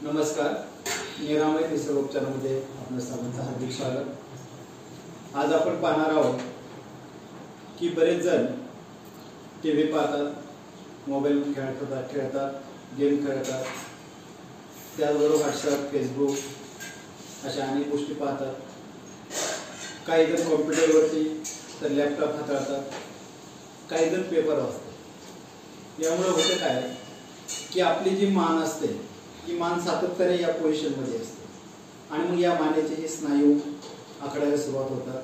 नमस्कार, निरामय निसर्गोपचारामध्ये आपल्या सर्वांचं हार्दिक स्वागत। आज आपण पाहणार आहोत की बरेच जण टीव्ही पाहतात, मोबाईल खेळतात, गेम खेळतात, त्याचबरोबर व्हॉट्सअप, फेसबुक अशा अनेक गोष्टी पाहतात। काही जण कॉम्प्युटरवरती तर लॅपटॉप हाताळतात, काही जण पेपर वाचतात। यामुळे होतं काय की आपली जी मान असते ती मान सातत्याने या पोझिशनमध्ये असते आणि मग या मानेचे जे स्नायू आखडायला सुरुवात होतात।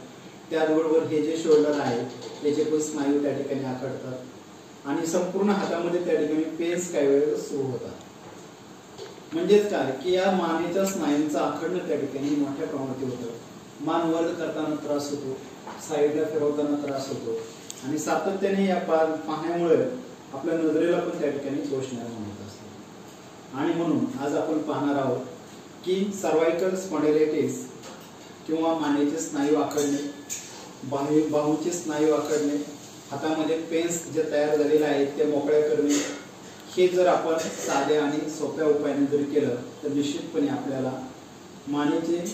त्याचबरोबर हे जे शोल्डर आहे त्याचे पण स्नायू त्या ठिकाणी आखडतात आणि संपूर्ण हातामध्ये त्या ठिकाणी पेन्स काही वेळेस सुरू होतात। म्हणजेच काय की या मानेच्या स्नायूंचं आखडणं त्या ठिकाणी मोठ्या प्रमाणात होतं। मान वर करताना त्रास होतो, साईडला फिरवताना त्रास होतो आणि सातत्याने या पाहण्यामुळे आपल्या नजरेला पण त्या ठिकाणी दोष निर्माण होत असतो। आणि म्हणून आज आपण पाहणार आहोत की सर्वायकल स्पॉन्डिलायटिस किंवा मानेचे स्नायू आखडणे, बाहूचे स्नायू आखडणे, हातामध्ये पेन्स जे तयार झालेले आहेत ते मोकळे करणे, हे जर आपण साध्या आणि सोप्या उपायाने जर केलं तर निश्चितपणे आपल्याला मानेचे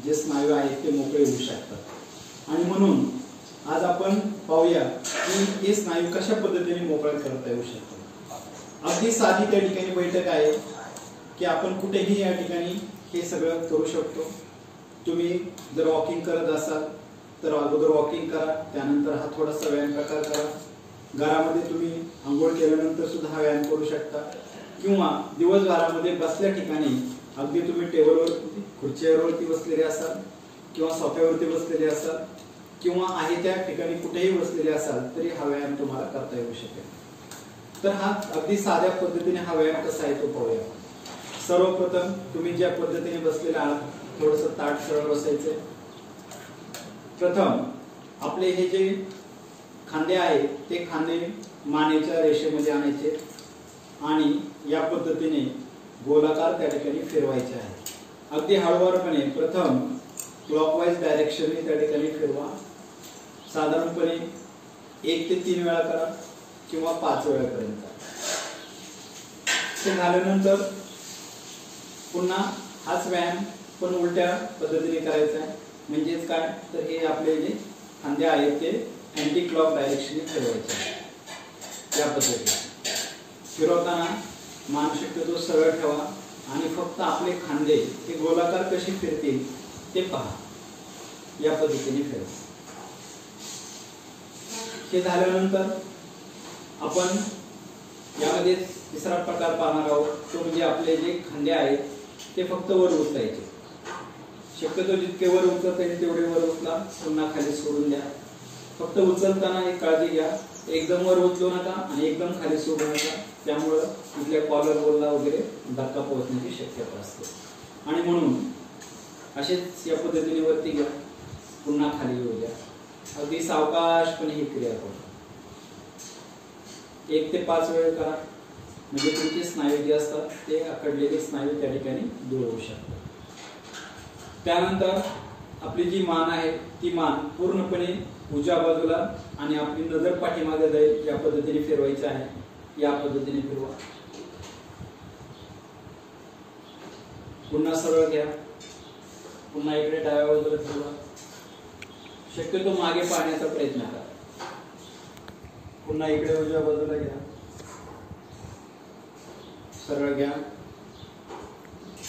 जे स्नायू आहेत ते मोकळे होऊ शकतात। आणि म्हणून आज आपण पाहूया की हे स्नायू कशा पद्धतीने मोकळे करता येऊ शकतात। अगदी साधी त्या ठिकाणी बैठक आहे की आपण कुठेही या ठिकाणी हे सगळं करू शकतो। तुम्ही जर वॉकिंग करत असाल तर अगोदर वॉकिंग करा, त्यानंतर हा थोडासा व्यायाम प्रकार करा। घरामध्ये तुम्ही आंघोळ केल्यानंतर सुद्धा हा व्यायाम करू शकता किंवा दिवसभरामध्ये बसल्या ठिकाणी अगदी तुम्ही टेबलवर खुर्चीवरती बसलेले असाल किंवा सोफ्यावरती बसलेले असाल किंवा आहे त्या ठिकाणी कुठेही बसलेले असाल तरी हा व्यायाम तुम्हाला करता येऊ शकेल। तर हा अगदी साध्या पद्धतीने हा व्यायाम कसा आहे तो पाहूया। सर्वप्रथम तुम्ही ज्या पद्धतीने बसलेले आहात थोडंसं ताठ सरळ बसायचं। प्रथम आपले हे जे खांदे आहेत ते खांदे मानेच्या रेषेमध्ये आणायचे आणि या पद्धतीने गोलाकार त्या ठिकाणी फिरवायचे आहे। अगदी हळूवारपणे प्रथम क्लॉकवाईज डायरेक्शनने त्या ठिकाणी फिरवा। साधारणपणे 1 ते 3 वेळा करा किंवा 5 वेळापर्यंत। ते झाल्यानंतर पुन्हा हाच व्यायाम पण उलट्या पद्धतीने करायचा आहे। म्हणजेच काय तर हे आपले जे खांदे आहेत ते अँटी क्लॉक डायरेक्शनने फिरवायचे आहे। या पद्धतीने फिरवताना मान शक्यतो सरळ ठेवा आणि फक्त आपले खांदे हे गोलाकार कसे फिरतील ते पहा। या पद्धतीने फिरवा। हे झाल्यानंतर आपण यामध्ये तिसरा प्रकार पाहणार आहोत, तो म्हणजे आपले जे खांदे आहेत ते फक्त वर उचलायचे। शक्यतो जितके वर उचलता येईल तेवढे वर उचला, पुन्हा खाली सोडून द्या। फक्त उचलताना एक काळजी घ्या, एकदम वर उचलू नका आणि एकदम खाली सोडू नका, त्यामुळे इथल्या कॉलर बोलला वगैरे धक्का पोहोचण्याची शक्यता असते। आणि म्हणून असेच या पद्धतीने वरती घ्या, पुन्हा खाली येऊ द्या। अगदी सावकाशपणे ही क्रिया करा। 1 ते 5 वेळ करा, म्हणजे तुमचे स्नायू जे असतात ते आखडलेले स्नायू त्या ठिकाणी दूर होऊ शकतात। त्यानंतर आपली जी मान आहे ती मान पूर्णपणे उजव्या बाजूला आणि आपली नजर पाठीमागे जाईल या पद्धतीने फिरवायची आहे। या पद्धतीने फिरवा। पुन्हा सरळ घ्या, पुन्हा इकडे डाव्या बाजूला फिरवा। शक्यतो मागे पाहण्याचा प्रयत्न करा। पुन्हा इकडे उजव्या बाजूला घ्या, सरळ घ्या,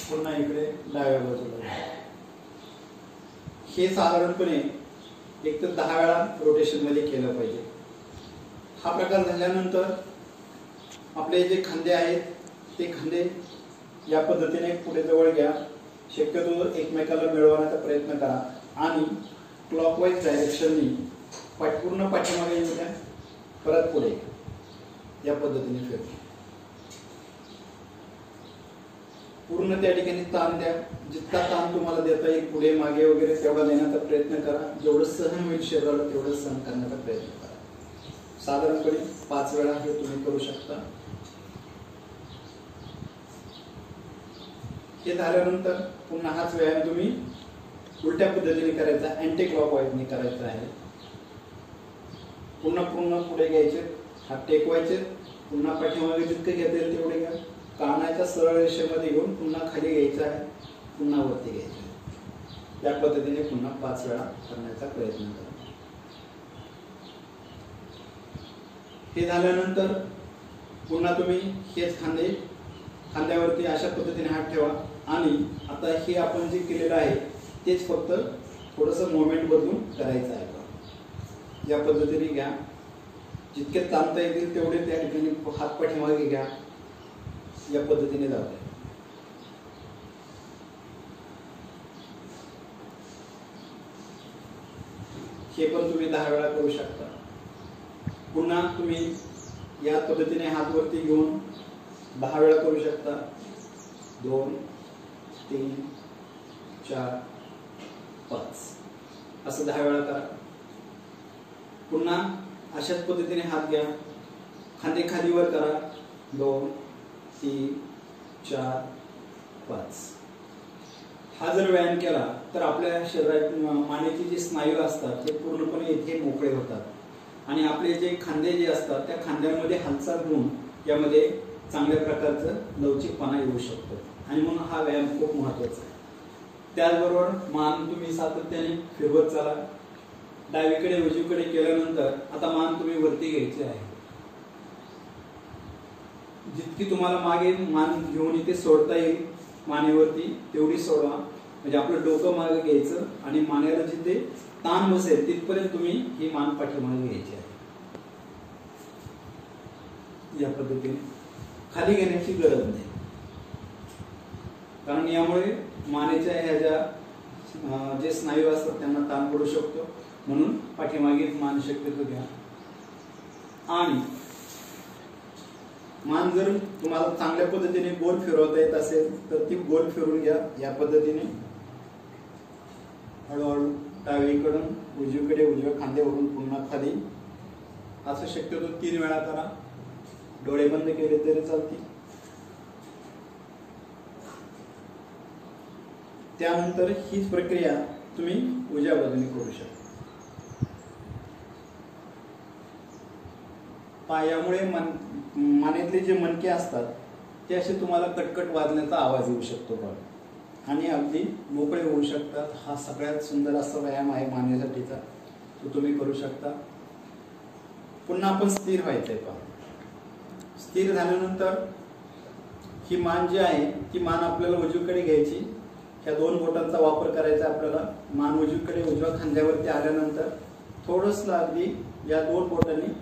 पुन्हा इकडे डाव्या बाजूला घ्या। हे साधारणपणे 1 ते 10 वेळा रोटेशन मध्ये केलं पाहिजे। हा प्रकार झाल्यानंतर आपले जे खांदे आहेत ते खांदे या पद्धतीने पुढे जवळ घ्या। शक्यतो एकमेकाला मिळवण्याचा प्रयत्न करा आणि क्लॉकवाईज डायरेक्शननी पूर्ण पाठीमागे येऊ द्या, परत पुढे या पद्धतीने फिरवा। पूर्ण त्या ठिकाणी ताण द्या, जितका ताण तुम्हाला देता येईल पुढे मागे वगैरे तेवढा देण्याचा प्रयत्न करा। जेवढं सहन होईल शरीराला तेवढं सहन करण्याचा प्रयत्न करा। साधारणपणे 5 वेळा हे तुम्ही करू शकता। हे झाल्यानंतर पुन्हा हाच व्यायाम तुम्ही उलट्या पद्धतीने करायचा, अँटी क्लॉकवाईजने करायचा आहे। पुन्हा पुढे घ्यायचे, हात टेकवायचे, पुन्हा पाठीमागे जितके घेता येईल तेवढे घ्या, कानाच्या सरळ रेषेमध्ये घेऊन पुन्हा खाली घ्यायचं आहे, पुन्हा वरती घ्यायचं आहे. या पद्धतीने पुन्हा 5 वेळा करण्याचा प्रयत्न करा. हे झाल्यानंतर पुन्हा तुम्ही हेच खांद्यावरती अशा पद्धतीने हात ठेवा आणि आता हे आपण जे केलेलं आहे तेच फक्त थोडंसं मोमेंट बदलून करायचं आहे. या पद्धतीने घ्या, जितके ताणता येतील तेवढे त्या ठिकाणी हात पाठीमागे घ्या. या पद्धतीने जात आहे. हे पण तुम्ही 10 वेळा करू शकता. पुन्हा तुम्ही या पद्धतीने हात वरती घेऊन 10 वेळा करू शकता. 2 3 4 5 असं 10 वेळा करा. पुन्हा अशाच पद्धतीने हात घ्या, खांदे खाली वर करा. 2 3 4 5. हा जर व्यायाम केला तर आपल्या शरीरात मानेचे जे स्नायू असतात ते पूर्णपणे इथे मोकळे होतात आणि आपले जे खांदे जे असतात त्या खांद्यांमध्ये हालचाल होऊन यामध्ये चांगल्या प्रकारचं लवचिकपणा येऊ शकतो आणि म्हणून हा व्यायाम खूप महत्त्वाचा आहे. त्याचबरोबर मान तुम्ही सातत्याने फिरवत चला. डावीकडे उजवीकडे केल्यानंतर आता मान तुम्ही वरती घ्यायची आहे. जितकी तुम्हाला मागे मान घेऊन इथे सोडता येईल मानेवरती तेवढी सोडवा. म्हणजे आपलं डोकं मागे घ्यायचं आणि मानेला जिथे ताण बसेल तिथपर्यंत तुम्ही ही मान पाठीमागे घ्यायची आहे. या पद्धतीने खाली घेण्याची गरज नाही, कारण यामुळे मानेच्या ह्या ज्या जे स्नायू असतात त्यांना ताण पडू शकतो. म्हणून पाठीमागे मान शक्यतो घ्या आणि मान जर तुम्हाला चांगल्या पद्धतीने गोल फिरवता येत असेल तर ती गोल फिरून घ्या. या पद्धतीने हळूहळू डावीकडून उजवीकडे, उजव्या खांद्यावरून पुन्हा खाली, असं शक्यतो 3 वेळा करा. डोळे बंद केले तरी चालतील. त्यानंतर हीच प्रक्रिया तुम्ही उजव्या बाजूने करू शकता. पायामुळे मानेतले जे मणके असतात ते असे तुम्हाला कटकट वाजण्याचा आवाज येऊ शकतो बघा आणि अगदी मोकळे होऊ शकतात. हा सगळ्यात सुंदर असा व्यायाम आहे मानेसाठीचा, तो तुम्ही करू शकता. पुन्हा आपण स्थिर व्हायचंय पहा. स्थिर झाल्यानंतर ही मान जी आहे ती मान आपल्याला उजवीकडे घ्यायची. ह्या 2 बोटांचा वापर करायचा आपल्याला. मान उजवीकडे उजव्या खांद्यावरती आल्यानंतर थोडंसं अगदी या 2 बोटांनी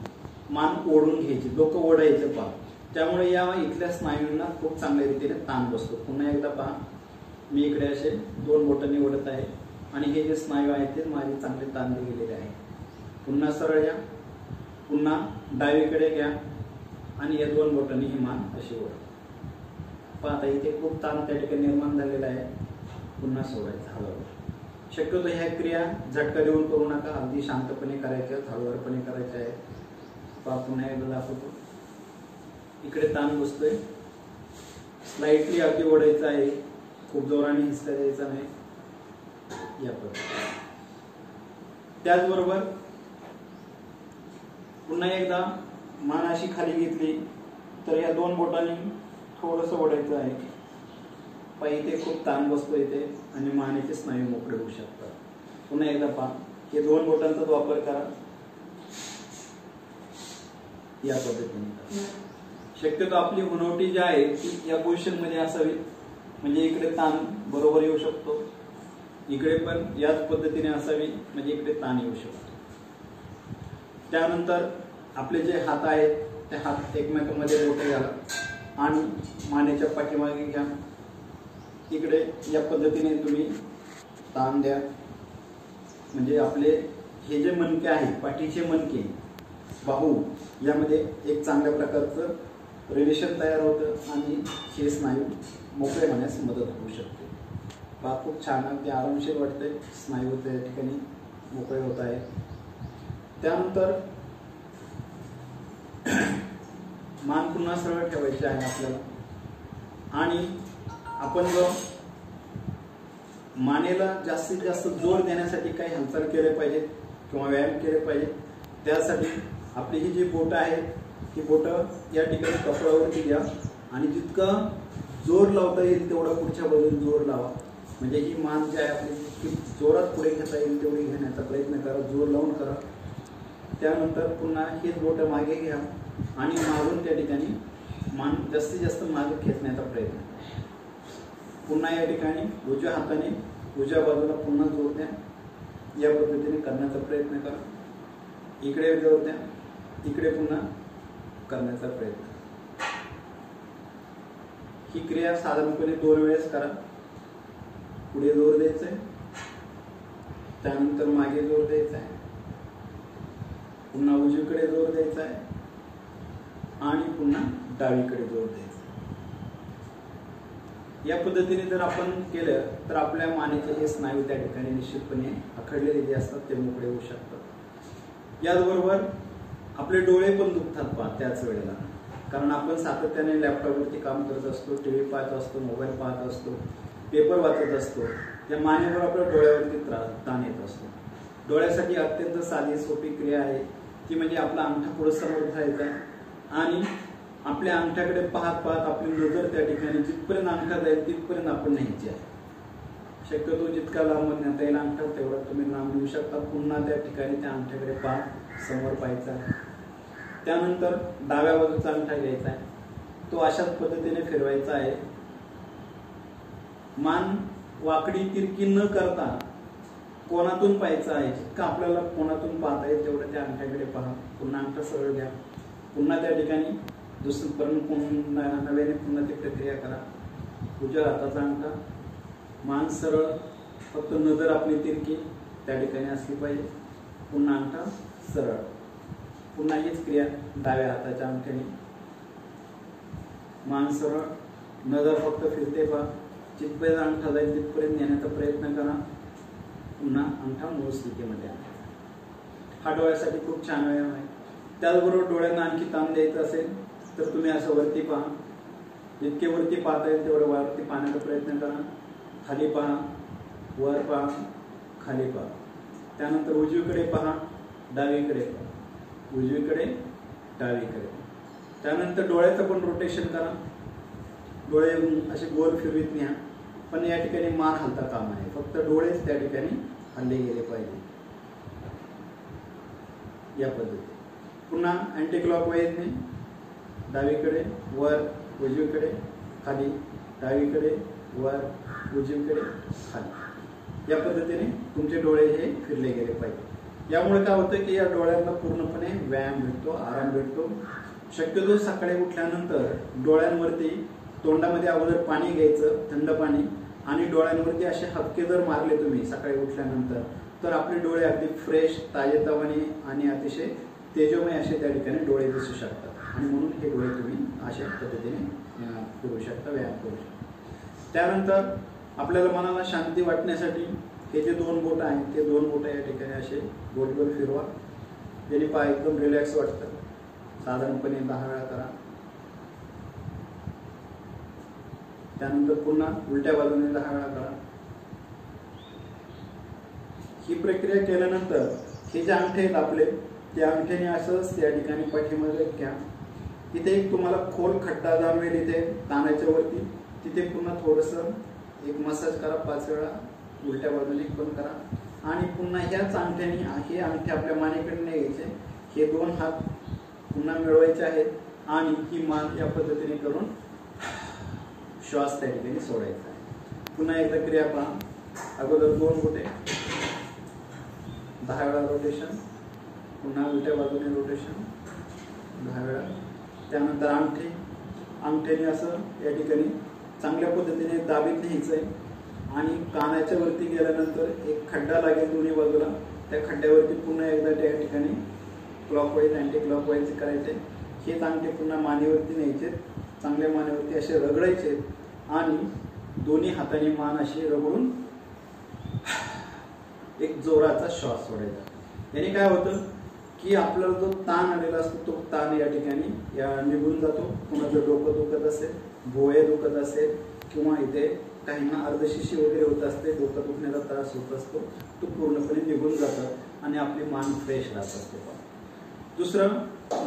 मान ओढून घ्यायची, डोकं ओढायचं पहा. त्यामुळे या इथल्या स्नायूंना खूप चांगल्या रीतीने ताण बसतो. पुन्हा एकदा पहा, मी इकडे असे 2 बोटांनी ओढत आहे आणि हे जे स्नायू आहेत ते माझे चांगले ताणले गेलेले आहे. पुन्हा सरळ या, पुन्हा डावीकडे घ्या आणि या 2 बोटांनी ही मान अशी ओढा. पाहता इथे खूप ताण त्या ठिकाणी निर्माण झालेला आहे. पुन्हा सोडायचं हळूहळू. शक्यतो ह्या क्रिया झटका देऊन करू नका, अगदी शांतपणे करायच्या, हळूवारपणे करायच्या आहे. पुन्हा एकदा दाखवतो. इकडे ताण बसतोय, स्लाइटली अगदी ओढायचं आहे, खूप जोराने हिसका द्यायचा नाही. या पद्धतीने. त्याचबरोबर पुन्हा एकदा मान अशी खाली घेतली तर या 2 बोटांनी थोडंसं ओढायचं आहे. पायी इथे खूप ताण बसतो इथे आणि मानेचे स्नायू मोकळे होऊ शकतात. पुन्हा एकदा पहा, हे 2 बोटांचाच वापर करा. या पद्धतीने शक्यतो आपली हुनवटी जी आहे ती या पोझिशन मध्ये असावी, म्हणजे इकडे ताण बरोबर येऊ शकतो, इकडे पण याच पद्धतीने असावी, म्हणजे इकडे ताण येऊ शकतो. त्यानंतर आपले जे हात आहेत ते हात एकमेकांमध्ये मोठे घाला आणि मानेच्या पाठीमागे घ्या. इकडे या पद्धतीने तुम्ही ताण द्या. म्हणजे आपले हे जे मणके आहेत, पाठीचे मणके, बाहू, यामध्ये एक चांगल्या प्रकारचं रिलेशन तयार होतं आणि हे स्नायू मोकळे होण्यास मदत होऊ शकते. पहा, खूप छान अगदी आरामशीर वाटते. स्नायू त्या ठिकाणी मोकळे होत आहे. त्यानंतर मान पुन्हा सरळ ठेवायची आहे आपल्याला आणि आपण जो मानेला जास्तीत जास्त जोर देण्यासाठी काही हालचाल केले पाहिजे किंवा व्यायाम केले पाहिजे. त्यासाठी आपली ही जी बोटं आहेत ती बोटं या ठिकाणी कपड्यावरती घ्या आणि जितका जोर लावता येईल तेवढा पुढच्या बाजूने जोर लावा. म्हणजे ही मान जी आहे आपली ती जोरात पुढे घेता येईल तेवढी घेण्याचा प्रयत्न करा, जोर लावून करा. त्यानंतर पुन्हा हेच बोटं मागे घ्या आणि मागून त्या ठिकाणी मान जास्तीत जास्त मागे खेचण्याचा प्रयत्न करा. पुन्हा या ठिकाणी उजव्या हाताने उजव्या बाजूला पुन्हा जोर द्या. या पद्धतीने करण्याचा प्रयत्न करा. इकडे जोर द्या, इकडे पुन्हा करण्याचा प्रयत्न. ही क्रिया साधारणपणे 2 वेळेस करा. पुढे जोर द्यायचा आहे, त्यानंतर मागे जोर द्यायचा आहे, पुन्हा उजवीकडे जोर द्यायचा आहे आणि पुन्हा डावीकडे जोर द्यायचा. या पद्धतीने जर आपण केलं तर आपल्या मानेचे हे स्नायू त्या ठिकाणी निश्चितपणे आखडलेले जे असतात ते मोकळे होऊ शकतात. याचबरोबर आपले डोळे पण दुखतात पहा त्याच वेळेला, कारण आपण सातत्याने लॅपटॉपवरती काम करत असतो, टी व्ही पाहत असतो, मोबाईल पाहत असतो, पेपर वाचत असतो. त्या मानेवर आपल्या डोळ्यावरती ताण येत असतो. डोळ्यासाठी अत्यंत साधी सोपी क्रिया आहे ती म्हणजे आपला अंगठा पुढे समोर धरायचा आणि आपल्या अंगठ्याकडे पाहत पाहत आपली नजर त्या ठिकाणी जिथपर्यंत अंगठा जाईल तिथपर्यंत आपण न्यायची आहे. शक्यतो जितका लांब नेता येईल अंगठा तेवढा तुम्ही लांब नेऊ शकता. पुन्हा त्या ठिकाणी त्या अंगठ्याकडे पाहत समोर पाहायचा आहे. त्यानंतर डाव्या बाजूचा अंगठा घ्यायचा आहे, तो अशाच पद्धतीने फिरवायचा आहे. मान वाकडी तिरकी न करता कोणातून पाहायचा आहे. जितका आपल्याला कोणातून पाहता येईल तेवढं त्या अंगठ्याकडे पहा. पुन्हा अंगठा सरळ घ्या. पुन्हा त्या ठिकाणी नव्याने पुन्हा ती प्रक्रिया करा. उजव्या हाताचा अंगठा, मान सरळ, फक्त नजर आपली तिरकी त्या ठिकाणी असली पाहिजे. पुन्हा अंगठा सरळ. पुन्हा हीच क्रिया डाव्या हाताच्या अंगठ्याने, मान सरळ, नजर फक्त फिरते पहा. जिथपर्यंत अंगठा जाईल तिथपर्यंत नेण्याचा प्रयत्न करा. पुन्हा अंगठा मूळ स्थितीमध्ये आणा. हा डोळ्यासाठी खूप छान व्यायाम आहे. त्याचबरोबर डोळ्यांना आणखी ताण द्यायचा असेल तर तुम्ही असं वरती पहा. जितके वरती पाहता येईल तेवढं वरती पाहण्याचा प्रयत्न करा. खाली पहा, वर पहा, खाली पहा. त्यानंतर उजवीकडे पहा, डावीकडे पहा, उजवीकडे, डावीकडे. त्यानंतर डोळ्याचं पण रोटेशन करा. डोळे असे गोल फिरवीत न्या, पण या ठिकाणी मान हलता कामा नये. फक्त डोळेच त्या ठिकाणी हल्ले गेले पाहिजे. या पद्धतीने पुन्हा अँटी क्लॉकवाईजने डावीकडे, वर, उजवीकडे, खाली, डावीकडे, वर, उजवीकडे, खाली. या पद्धतीने तुमचे डोळे हे फिरले गेले पाहिजे. यामुळे काय होतं की या डोळ्यांना पूर्णपणे व्यायाम भेटतो, आराम भेटतो. शक्यतो सकाळी उठल्यानंतर डोळ्यांवरती तोंडामध्ये अगोदर पाणी घ्यायचं, थंड पाणी, आणि डोळ्यांवरती असे हपके जर मारले तुम्ही सकाळी उठल्यानंतर तर आपले डोळे अगदी फ्रेश, ताजेतवाने आणि अतिशय तेजोमय असे त्या ठिकाणी डोळे दिसू शकतात. आणि म्हणून हे डोळे तुम्ही अशा पद्धतीने करू शकता, व्यायाम करू शकता. त्यानंतर आपल्याला मनाला शांती वाटण्यासाठी हे जे 2 बोट आहेत ते 2 बोट या ठिकाणी असे गोल गोल फिरवा. ज्याने पाय एकदम रिलॅक्स वाटतं. साधारणपणे 10 वेळा करा. त्यानंतर पुन्हा उलट्या बाजूने 10 वेळा करा. ही प्रक्रिया केल्यानंतर हे जे अंगठे आहेत आपले त्या अंगठ्याने असंच त्या ठिकाणी पाठीमध्ये घ्या. इथे एक तुम्हाला खोल खड्डा जाणवेल इथे ताणाच्या वरती, तिथे पुन्हा थोडंसं एक मसाज करा 5 वेळा. उलट्या बाजूने पण करा आणि पुन्हा ह्याच अंगठ्याने हे अंगठे आपल्या मानेकडे नाही घ्यायचे. हे 2 हात पुन्हा मिळवायचे आहेत आणि ही मान या पद्धतीने करून श्वास त्या ठिकाणी सोडायचा आहे. पुन्हा एकदा क्रिया पहा. अगोदर 2 बोटे, 10 वेळा रोटेशन, पुन्हा उलट्या बाजूने रोटेशन 10 वेळा. त्यानंतर अंगठ्याने असं या ठिकाणी चांगल्या पद्धतीने दाबीत न्यायचं आहे आणि कानाच्या वरती गेल्यानंतर एक खड्डा लागेल दोन्ही बाजूला. त्या खड्ड्यावरती पुन्हा एकदा त्या ठिकाणी क्लॉकवाईज, अँटी क्लॉकवाईज करायचे. हेच अंगठे पुन्हा मानेवरती न्यायचे, चांगल्या मानेवरती असे रगडायचे आणि दोन्ही हाताने मान अशी रगडून एक जोराचा श्वास सोडायचा. याने काय होतं की आपल्याला जो ताण आलेला असतो तो ताण या ठिकाणी निघून जातो. कुणाचं डोकं दुखत असेल, भोळे दुखत असेल किंवा इथे काहींना अर्धशिशी वगैरे होत असते, डोकं दुखण्याचा त्रास होत असतो, तो पूर्णपणे निघून जातं आणि आपली मान फ्रेश राहत असते. दुसरं,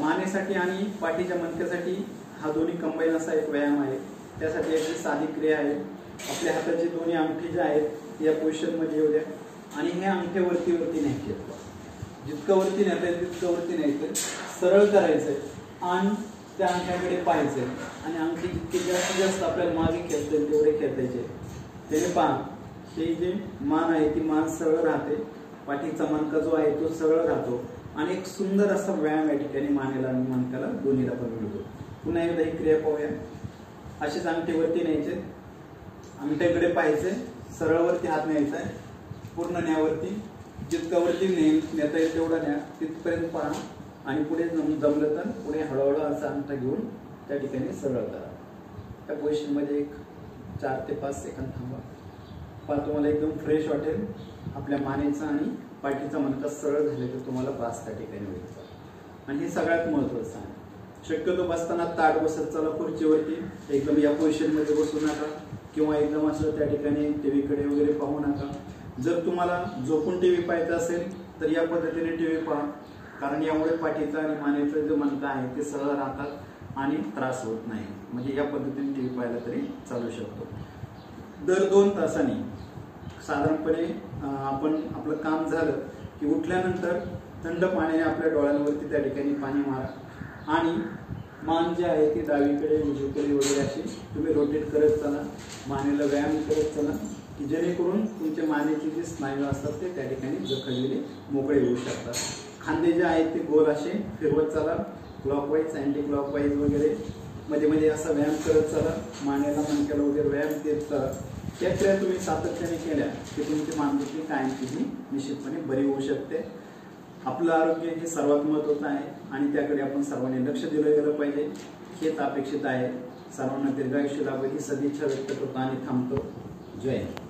मानेसाठी आणि पाठीच्या मणक्यासाठी हा दोन्ही कंबाईन असा एक व्यायाम आहे. त्यासाठी अगदी साधी क्रिया आहे. आपल्या हाताची दोन्ही अंगठी ज्या आहेत या पोझिशनमध्ये येऊ द्या आणि हे अंगठे वरती न्यायचे. जितकं वरती नेता येईल तितकं वरती न्यायचं, सरळ करायचंय आणि त्या अंगठ्याकडे पाहायचंय आणि अंगठी जितके जास्तीत जास्त आपल्याला मागे खेळता येईल तेवढे खेळायचे. त्याने पहा हे जे मान आहे ती मान सरळ राहते, पाठीचा मणका जो आहे तो सरळ राहतो आणि एक सुंदर असा व्यायाम या ठिकाणी मानेला आणि मणक्याला दोन्हीला पण मिळतो. पुन्हा एकदा ही क्रिया पाहूया. असेच अंगठे वरती न्यायचे, अंगठ्याकडे पाहायचे, सरळ वरती हात न्यायचा आहे, पूर्ण न्यावरती, जितकं वरती नेता येईल तेवढा न्या, तिथपर्यंत पहा आणि पुढे जमलं तर पुढे हळूहळू असा अंगठा घेऊन त्या ठिकाणी सरळ करा. त्या पोझिशनमध्ये एक 4 ते 5 सेकंद थांबा. पहा तुम्हाला एकदम फ्रेश वाटेल. आपल्या मानेचा आणि पाठीचा मणका सरळ झाले तर तुम्हाला बास त्या ठिकाणी व्हायचा. आणि हे सगळ्यात महत्त्वाचं आहे. शक्यतो बसताना ताट बसत चला खुर्चीवरती, एकदम या पोझिशनमध्ये बसू नका किंवा एकदम असं त्या ठिकाणी टीव्हीकडे वगैरे पाहू नका. जर तुम्हाला झोपून टीव्ही पाहायचा असेल तर या पद्धतीने टीव्ही पहा, कारण यामुळे पाठीचा आणि मानेचा जो मणका आहे ते सरळ राहतात आणि त्रास होत नाही. म्हणजे या पद्धतीने टीव्ही पाहायला तरी चालू शकतो. दर 2 तासांनी साधारणपणे आपण आपलं काम झालं की उठल्यानंतर थंड पाण्याने आपल्या डोळ्यांवरती त्या ठिकाणी पाणी मारा आणि मान जी आहे ती डावीकडे उजवीकडे वगैरे अशी तुम्ही रोटेट करत चला, मानेला व्यायाम करत चला की जेणेकरून तुमच्या मानेचे जे स्नायू असतात ते त्या ठिकाणी जखडलेले मोकळे होऊ शकतात. खांदे जे आहेत ते गोल असे फिरवत चला, क्लॉकवाईज अँटी क्लॉकवाईज वगैरे मध्ये मध्ये असा व्यायाम करत चला, मानेला मणक्याला वगैरे व्यायाम देत चला. या क्रिया तुम्ही सातत्याने केल्या की तुमची मानदुखी कायमची निश्चितपणे बरी होऊ शकते. आपलं आरोग्य हे सर्वात महत्त्वाचं आहे आणि त्याकडे आपण सर्वांनी लक्ष दिलं गेलं पाहिजे, हेच अपेक्षित आहे. सर्वांना दीर्घायुष्य लाभो ही सदिच्छा व्यक्त करतो आणि थांबतो. जय हिंद.